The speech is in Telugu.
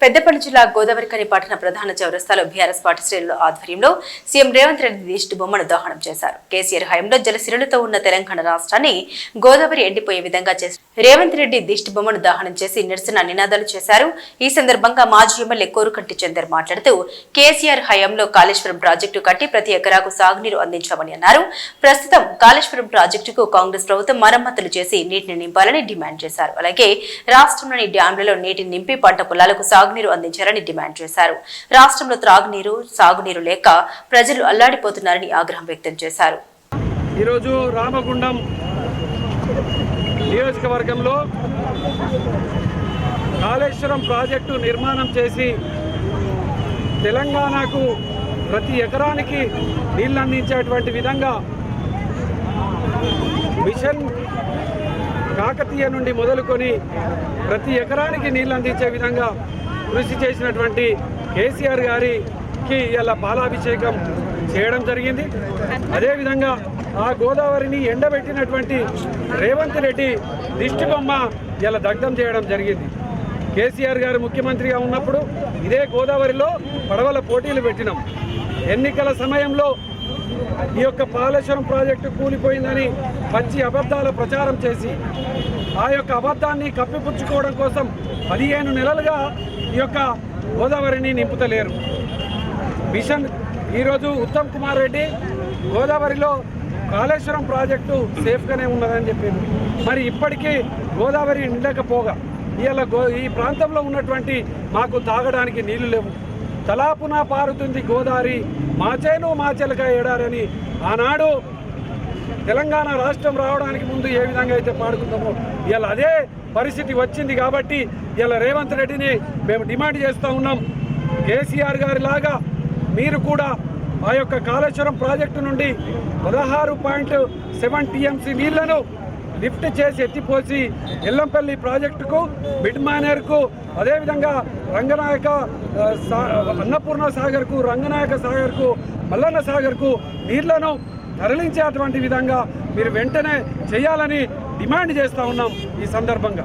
పెద్దపల్లి జిల్లా గోదావరిఖని పట్టణ ప్రధాన చౌరస్తాలో బీఆర్ఎస్ పార్టీ శ్రేణుల ఆధ్వర్యంలో సీఎం రేవంత్ రెడ్డి దిష్టి బొమ్మను దహనం చేశారు. కేసీఆర్ హయాంలో జలసిరులతో ఉన్న తెలంగాణ రాష్ట్రాన్ని గోదావరి ఎండిపోయే విధంగా చేశారు. రేవంత్ రెడ్డి దిష్టి బొమ్మను దహనం చేసి నిరసన నినాదాలు చేశారు. ఈ సందర్భంగా మాజీ ఎమ్మెల్యే కోరుకంటి చందర్ మాట్లాడుతూ కేసీఆర్ హయాంలో కాళేశ్వరం ప్రాజెక్టు కట్టి ప్రతి ఎకరాకు సాగునీరు అందించామని అన్నారు. ప్రస్తుతం కాళేశ్వరం ప్రాజెక్టుకు కాంగ్రెస్ ప్రభుత్వం మరమ్మతులు చేసి నీటిని నింపాలని డిమాండ్ చేశారు. అలాగే రాష్ట్రంలోని డ్యాంలలో నీటిని నింపి పంట పొలాలకు సాగునీరు అందించాలని డిమాండ్ చేశారు. రాష్ట్రంలో త్రాగునీరు సాగునీరు లేక ప్రజలు అల్లాడిపోతున్నారని ఆగ్రహం వ్యక్తం చేశారు. ఈరోజు రామగుండం నియోజకవర్గంలో కాళేశ్వరం ప్రాజెక్టు నిర్మాణం చేసి తెలంగాణకు ప్రతి ఎకరానికి నీళ్ళు అందించేటువంటి విధంగా మిషన్ కాకతీయ నుండి మొదలుకొని ప్రతి ఎకరానికి నీళ్ళు అందించే విధంగా కృషి చేసినటువంటి కేసీఆర్ గారికి ఇలా పాలాభిషేకం చేయడం జరిగింది. అదేవిధంగా ఆ గోదావరిని ఎండబెట్టినటువంటి రేవంత్ రెడ్డి దిష్టి బొమ్మ ఇలా దగ్ధం చేయడం జరిగింది. కేసీఆర్ గారు ముఖ్యమంత్రిగా ఉన్నప్పుడు ఇదే గోదావరిలో పడవల పోటీలు పెట్టినాం. ఎన్నికల సమయంలో ఈ యొక్క కాళేశ్వరం ప్రాజెక్టు కూలిపోయిందని పచ్చి అబద్ధాల ప్రచారం చేసి ఆ యొక్క అబద్ధాన్ని కప్పిపుచ్చుకోవడం కోసం 15 నెలలుగా ఈ యొక్క గోదావరిని నింపుతలేరు. మిషన్ ఈరోజు ఉత్తమ్ కుమార్ రెడ్డి గోదావరిలో కాళేశ్వరం ప్రాజెక్టు సేఫ్గానే ఉన్నదని చెప్పింది. మరి ఇప్పటికీ గోదావరి నిండకపోగా ఇలా ఈ ప్రాంతంలో ఉన్నటువంటి మాకు తాగడానికి నీళ్లు లేవు. తలాపున పారుతుంది గోదావరి మాచేను మాచెలక ఏడారని ఆనాడు తెలంగాణ రాష్ట్రం రావడానికి ముందు ఏ విధంగా అయితే పాడుకుంటామో ఇలా అదే పరిస్థితి వచ్చింది. కాబట్టి ఇలా రేవంత్ రెడ్డిని మేము డిమాండ్ చేస్తూ ఉన్నాం. కేసీఆర్ గారి లాగా మీరు కూడా ఆ యొక్క కాళేశ్వరం ప్రాజెక్టు నుండి 16.7 టీఎంసీ నీళ్లను లిఫ్ట్ చేసి ఎత్తిపోసి ఎల్లంపల్లి ప్రాజెక్టుకు మిడ్ మానేర్కు అదేవిధంగా రంగనాయక అన్నపూర్ణ సాగర్కు రంగనాయక సాగర్కు మల్లన్న సాగర్కు నీళ్లను తరలించేటువంటి విధంగా మీరు వెంటనే చేయాలని డిమాండ్ చేస్తూ ఉన్నాం ఈ సందర్భంగా.